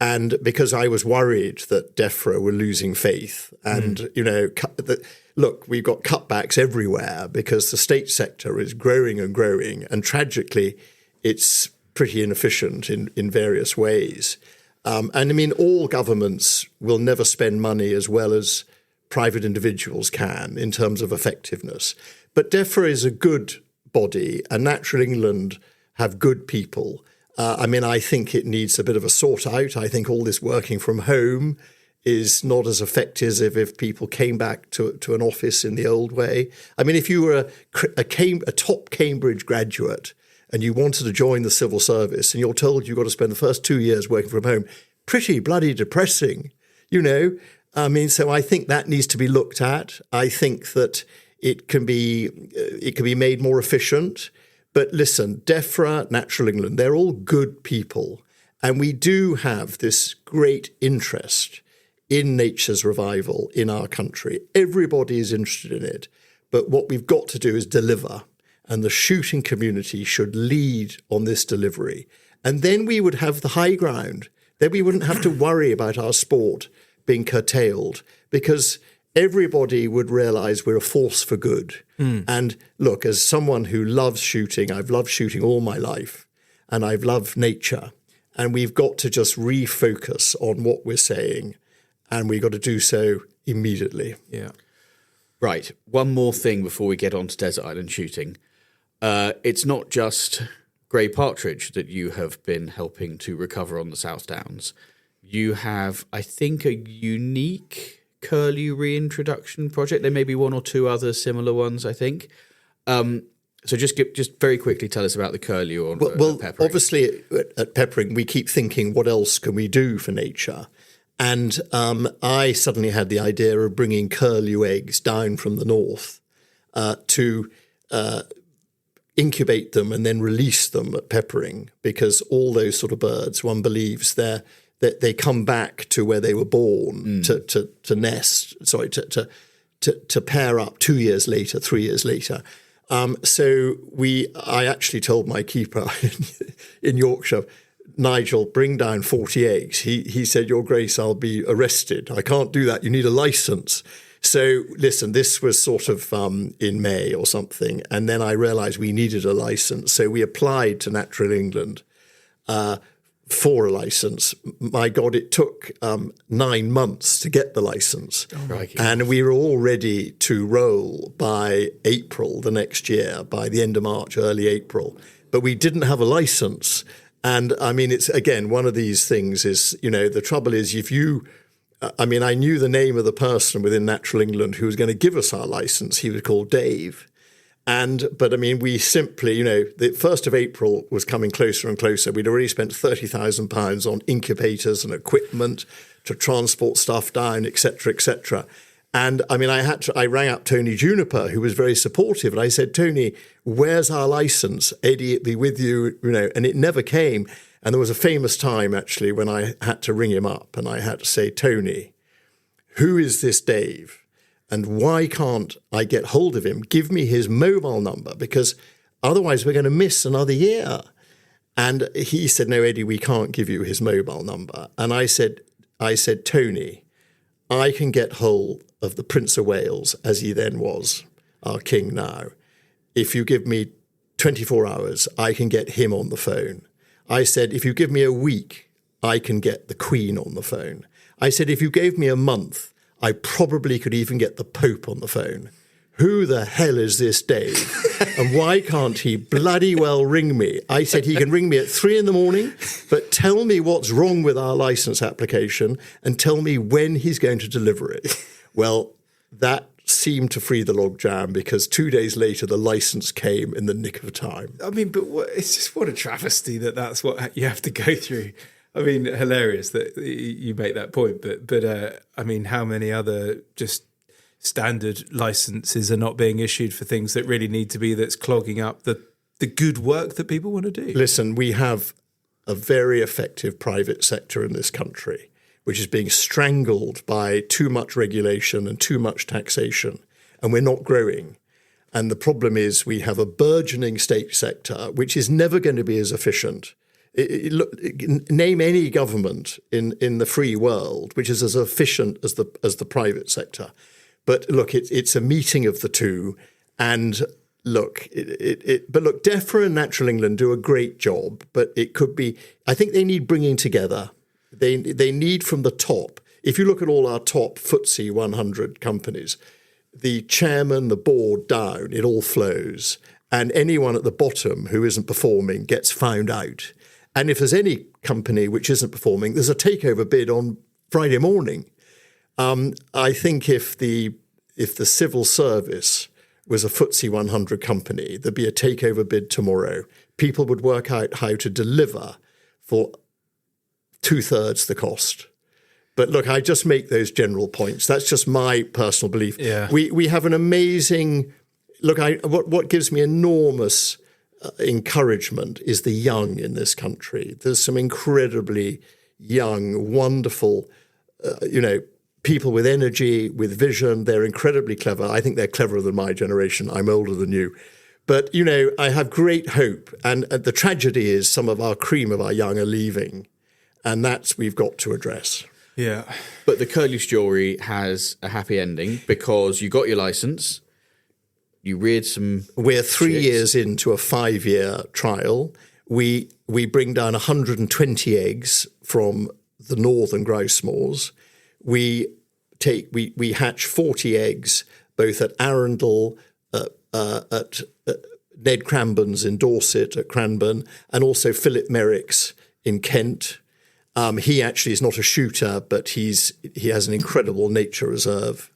[SPEAKER 4] And because I was worried that DEFRA were losing faith and, look, we've got cutbacks everywhere because the state sector is growing and growing. And tragically, it's pretty inefficient in various ways. And I mean, all governments will never spend money as well as private individuals can in terms of effectiveness. But DEFRA is a good body, and Natural England have good people. I think it needs a bit of a sort out. I think all this working from home is not as effective as if people came back to an office in the old way. I mean, if you were a top Cambridge graduate and you wanted to join the civil service and you're told you've got to spend the first 2 years working from home, pretty bloody depressing, So I think that needs to be looked at. I think that it can be made more efficient. But listen, DEFRA, Natural England, they're all good people. And we do have this great interest in nature's revival in our country. Everybody is interested in it. But what we've got to do is deliver. And the shooting community should lead on this delivery. And then we would have the high ground. Then we wouldn't have to worry about our sport being curtailed, because everybody would realise we're a force for good. And look, as someone who loves shooting, I've loved shooting all my life, and I've loved nature. And we've got to just refocus on what we're saying, and we've got to do so immediately.
[SPEAKER 3] Yeah.
[SPEAKER 2] Right. One more thing before we get on to desert island shooting. It's not just grey partridge that you have been helping to recover on the South Downs. You have, I think, a unique curlew reintroduction project. There may be one or two other similar ones, I think. So just very quickly tell us about the curlew on Peppering.
[SPEAKER 4] Obviously at Peppering we keep thinking, what else can we do for nature? And I suddenly had the idea of bringing curlew eggs down from the north to incubate them and then release them at Peppering, because all those sort of birds, one believes that they come back to where they were born to nest, to pair up 2 years later, 3 years later. So I actually told my keeper in Yorkshire, Nigel, bring down 40 eggs. He said, Your Grace, I'll be arrested. I can't do that. You need a license. So listen, this was sort of in May or something. And then I realized we needed a license. So we applied to Natural England for a license. My God, it took 9 months to get the license. And we were all ready to roll by April the next year, by the end of March, early April. But we didn't have a license. And I mean, it's, again, one of these things is, the trouble is I knew the name of the person within Natural England who was going to give us our license. He was called Dave. But I mean, we simply, the 1st of April was coming closer and closer. We'd already spent £30,000 on incubators and equipment to transport stuff down, et cetera, et cetera. And I mean, I rang up Tony Juniper, who was very supportive. And I said, Tony, where's our license? Eddie, it'll be with you, and it never came. And there was a famous time, actually, when I had to ring him up and I had to say, Tony, who is this Dave? And why can't I get hold of him? Give me his mobile number, because otherwise we're going to miss another year. And he said, no, Eddie, we can't give you his mobile number. And I said, Tony, I can get hold of the Prince of Wales, as he then was, our king now. If you give me 24 hours, I can get him on the phone. I said, if you give me a week, I can get the Queen on the phone. I said, if you gave me a month, I probably could even get the Pope on the phone. Who the hell is this Dave? And why can't he bloody well ring me? I said, he can ring me at 3 a.m, but tell me what's wrong with our license application and tell me when he's going to deliver it. Well, that seemed to free the logjam, because 2 days later, the license came in the nick of time.
[SPEAKER 3] I mean, but it's just what a travesty that's what you have to go through. I mean, hilarious that you make that point, but I mean, how many other just standard licenses are not being issued for things that really need to be, that's clogging up the good work that people want to do?
[SPEAKER 4] Listen, we have a very effective private sector in this country, which is being strangled by too much regulation and too much taxation, and we're not growing. And the problem is we have a burgeoning state sector, which is never going to be as efficient. Name any government in the free world which is as efficient as the private sector. But look, it's a meeting of the two. And look, DEFRA and Natural England do a great job, but it could be, I think they need bringing together. They need from the top. If you look at all our top FTSE 100 companies, the chairman, the board down, it all flows. And anyone at the bottom who isn't performing gets found out. And if there's any company which isn't performing, there's a takeover bid on Friday morning. I think if the civil service was a FTSE 100 company, there'd be a takeover bid tomorrow. People would work out how to deliver for 2/3 the cost. But look, I just make those general points. That's just my personal belief.
[SPEAKER 3] Yeah.
[SPEAKER 4] We have an amazing look. What gives me enormous encouragement is the young in this country. There's some incredibly young, wonderful, people with energy, with vision. They're incredibly clever. I think they're cleverer than my generation. I'm older than you. But, I have great hope. And the tragedy is some of our cream of our young are leaving. And that's we've got to address.
[SPEAKER 3] Yeah.
[SPEAKER 2] But the Curlew story has a happy ending, because you got your license. You reared some.
[SPEAKER 4] We're 3
[SPEAKER 2] chicks.
[SPEAKER 4] years into a 5-year trial. We bring down 120 eggs from the northern grouse moors. We hatch 40 eggs both at Arundel, at Ned Cranbourne's in Dorset at Cranbourne, and also Philip Merrick's in Kent. He actually is not a shooter, but he has an incredible nature reserve.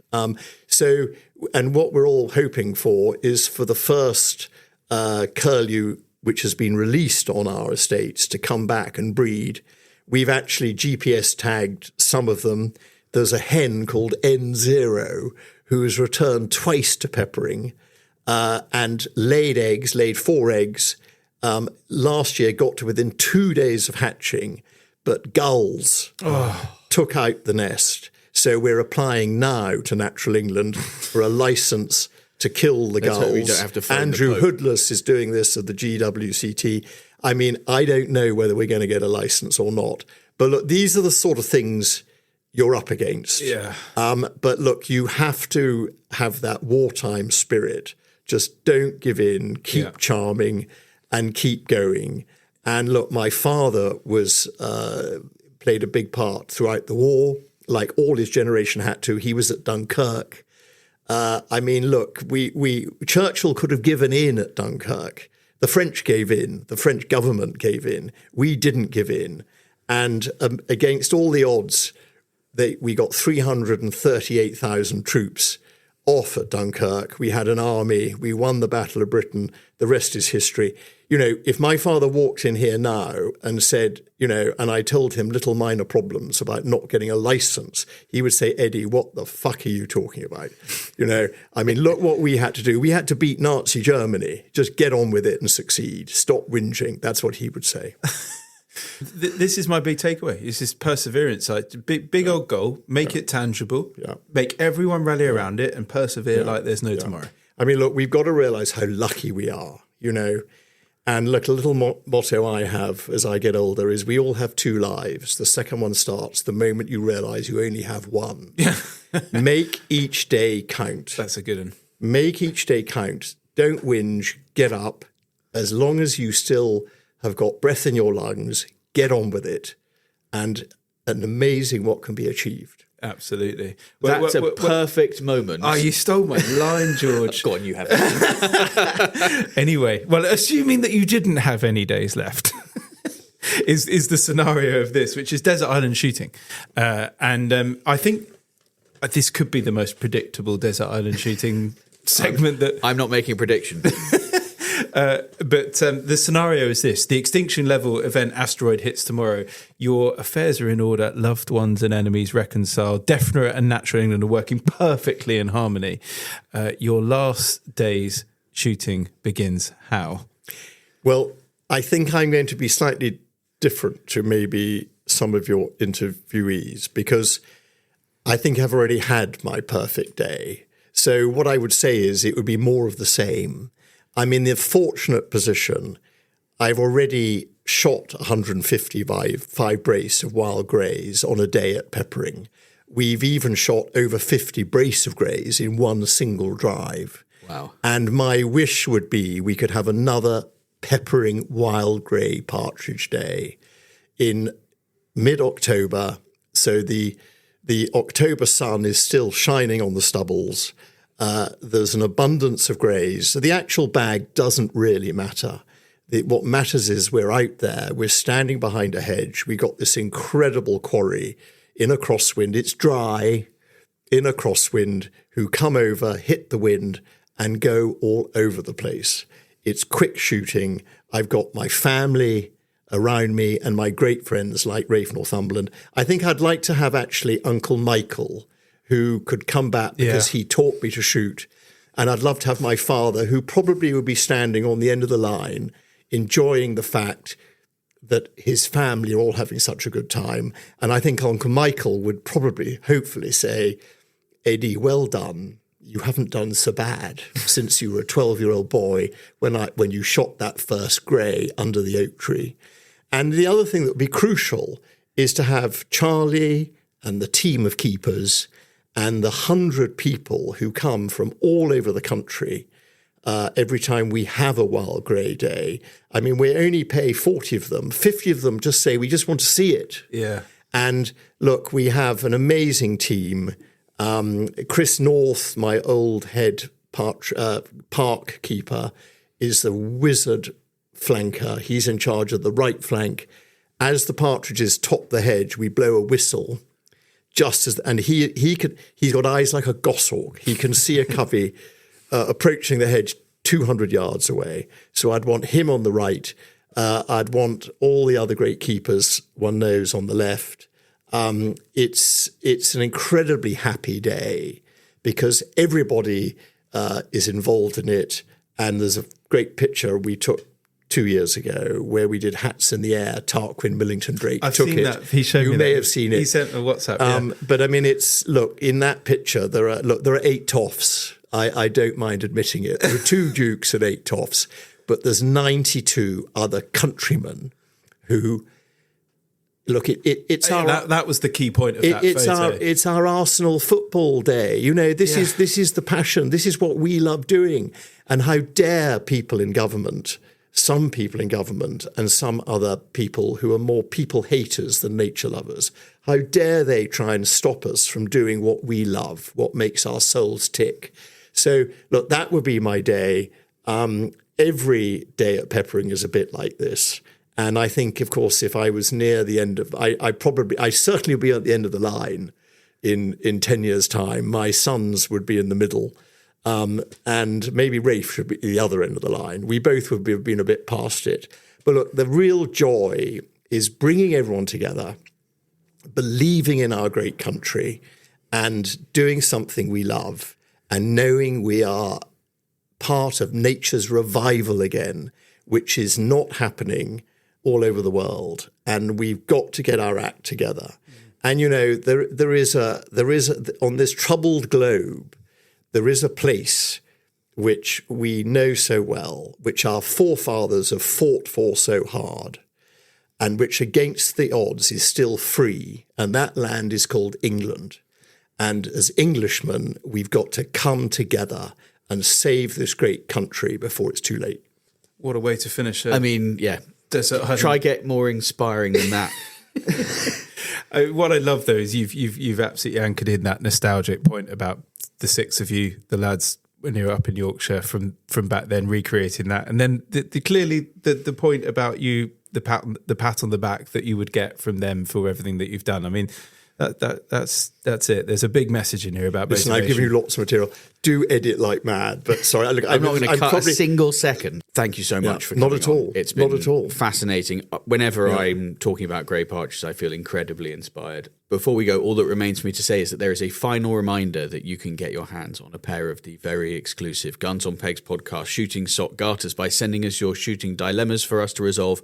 [SPEAKER 4] And what we're all hoping for is for the first curlew which has been released on our estates to come back and breed. We've actually GPS tagged some of them. There's a hen called N0 who has returned twice to Peppering and laid 4 eggs. Last year got to within 2 days of hatching, but gulls took out the nest. So we're applying now to Natural England for a license to kill the
[SPEAKER 2] Let's hope
[SPEAKER 4] gulls.
[SPEAKER 2] we don't have to phone the
[SPEAKER 4] Andrew
[SPEAKER 2] Pope.
[SPEAKER 4] Hoodless is doing this at the GWCT. I mean, I don't know whether we're going to get a license or not. But look, these are the sort of things you're up against.
[SPEAKER 3] Yeah.
[SPEAKER 4] But look, you have to have that wartime spirit. Just don't give in, keep charming, and keep going. And look, my father was played a big part throughout the war, like all his generation had to. He was at Dunkirk. I mean, look, Churchill could have given in at Dunkirk. The French gave in. The French government gave in. We didn't give in. And against all the odds, we got 338,000 troops off at Dunkirk. We had an army. We won the Battle of Britain. The rest is history. You know, if my father walked in here now and said, you know, and I told him little minor problems about not getting a license, he would say, Eddie, what the fuck are you talking about? You know, I mean, look what we had to do. We had to beat Nazi Germany. Just get on with it and succeed. Stop whinging. That's what he would say.
[SPEAKER 3] This is my big takeaway. It's this perseverance. Like big old goal, make it tangible, make everyone rally around it and persevere like there's no tomorrow.
[SPEAKER 4] I mean, look, we've got to realise how lucky we are, you know. And look, a little motto I have as I get older is we all have two lives. The second one starts the moment you realise you only have one. Yeah. Make each day count.
[SPEAKER 3] That's a good one.
[SPEAKER 4] Make each day count. Don't whinge. Get up. As long as you still have got breath in your lungs, get on with it. And amazing what can be achieved.
[SPEAKER 3] Absolutely.
[SPEAKER 2] That's a perfect moment.
[SPEAKER 3] Oh, you stole my line, George.
[SPEAKER 2] Go on, you have it.
[SPEAKER 3] Anyway, well, assuming that you didn't have any days left, is the scenario of this, which is desert island shooting. And I think this could be the most predictable desert island shooting segment that...
[SPEAKER 2] I'm not making a prediction.
[SPEAKER 3] But the scenario is this. The extinction level event asteroid hits tomorrow. Your affairs are in order. Loved ones and enemies reconciled. Definite and natural England are working perfectly in harmony. Your last day's shooting begins how?
[SPEAKER 4] Well, I think I'm going to be slightly different to maybe some of your interviewees because I think I've already had my perfect day. So what I would say is it would be more of the same. I'm in the fortunate position. I've already shot 155 brace of wild greys on a day at Peppering. We've even shot over 50 brace of greys in one single drive.
[SPEAKER 2] Wow.
[SPEAKER 4] And my wish would be we could have another Peppering wild grey partridge day in mid-October. So the October sun is still shining on the stubbles. There's an abundance of greys. So the actual bag doesn't really matter. What matters is we're out there. We're standing behind a hedge. We got this incredible quarry in a crosswind. It's dry in a crosswind who come over, hit the wind, and go all over the place. It's quick shooting. I've got my family around me and my great friends like Rafe Northumberland. I think I'd like to have actually Uncle Michael who could come back because he taught me to shoot. And I'd love to have my father, who probably would be standing on the end of the line, enjoying the fact that his family are all having such a good time. And I think Uncle Michael would probably, hopefully say, Eddie, well done. You haven't done so bad since you were a 12-year-old boy when you shot that first grey under the oak tree. And the other thing that would be crucial is to have Charlie and the team of keepers and the 100 people who come from all over the country every time we have a wild grey day. I mean, we only pay 40 of them. 50 of them just say, we just want to see it.
[SPEAKER 3] Yeah.
[SPEAKER 4] And look, we have an amazing team. Chris North, my old head park keeper, is the wizard flanker. He's in charge of the right flank. As the partridges top the hedge, we blow a whistle. And he's got eyes like a goshawk. He can see a covey approaching the hedge 200 yards away. So I'd want him on the right. I'd want all the other great keepers, one knows, on the left. It's an incredibly happy day because everybody is involved in it. And there's a great picture we took 2 years ago where we did hats in the air. Tarquin Millington Drake
[SPEAKER 3] I've
[SPEAKER 4] took
[SPEAKER 3] seen
[SPEAKER 4] it.
[SPEAKER 3] That. He showed me
[SPEAKER 4] You may
[SPEAKER 3] that.
[SPEAKER 4] have seen it.
[SPEAKER 3] He sent a WhatsApp.
[SPEAKER 4] But I mean, in that picture there are 8 toffs I don't mind admitting it. There are 2 dukes and 8 toffs, but there's 92 other countrymen who look. It's our
[SPEAKER 3] that was the key point of that photo.
[SPEAKER 4] It's our Arsenal football day. You know, this is the passion. This is what we love doing. And how dare people in government, some people in government, and some other people who are more people haters than nature lovers, how dare they try and stop us from doing what we love, what makes our souls tick. So, look, that would be my day. Every day at Peppering is a bit like this. And I think, of course, if I was near the end of, I certainly would be at the end of the line in 10 years' time. My sons would be in the middle. And maybe Rafe should be the other end of the line. We both would have been a bit past it. But look, the real joy is bringing everyone together, believing in our great country, and doing something we love, and knowing we are part of nature's revival again, which is not happening all over the world. And we've got to get our act together. And, you know, there is on this troubled globe, there is a place which we know so well, which our forefathers have fought for so hard, and which against the odds is still free. And that land is called England. And as Englishmen, we've got to come together and save this great country before it's too late.
[SPEAKER 3] What a way to finish it.
[SPEAKER 2] I mean, yeah. Try get more inspiring than that.
[SPEAKER 3] What I love though is you've absolutely anchored in that nostalgic point about the 6 of you, the lads, when you were up in Yorkshire from back then, recreating that, and then clearly the point about you, the pat on the back that you would get from them for everything that you've done. I mean, that's it. There's a big message in here about motivation.
[SPEAKER 4] Listen, I've given you lots of material. Do edit like mad, but sorry, I'm
[SPEAKER 2] not going to cut a single second. Thank you so much for coming
[SPEAKER 4] not at all.
[SPEAKER 2] On. It's been
[SPEAKER 4] not at all.
[SPEAKER 2] Fascinating. Whenever I'm talking about grey partridges, I feel incredibly inspired. Before we go, all that remains for me to say is that there is a final reminder that you can get your hands on a pair of the very exclusive Guns on Pegs podcast shooting sock garters by sending us your shooting dilemmas for us to resolve,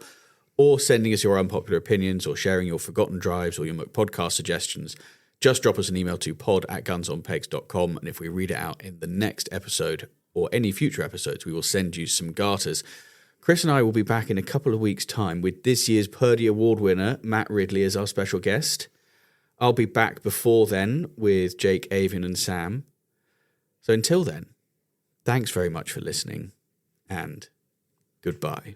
[SPEAKER 2] or sending us your unpopular opinions, or sharing your forgotten drives or your podcast suggestions. Just drop us an email to pod@gunsonpegs.com, and if we read it out in the next episode or any future episodes, we will send you some garters. Chris and I will be back in a couple of weeks' time with this year's Purdy Award winner, Matt Ridley, as our special guest. I'll be back before then with Jake, Avian and Sam. So until then, thanks very much for listening, and goodbye.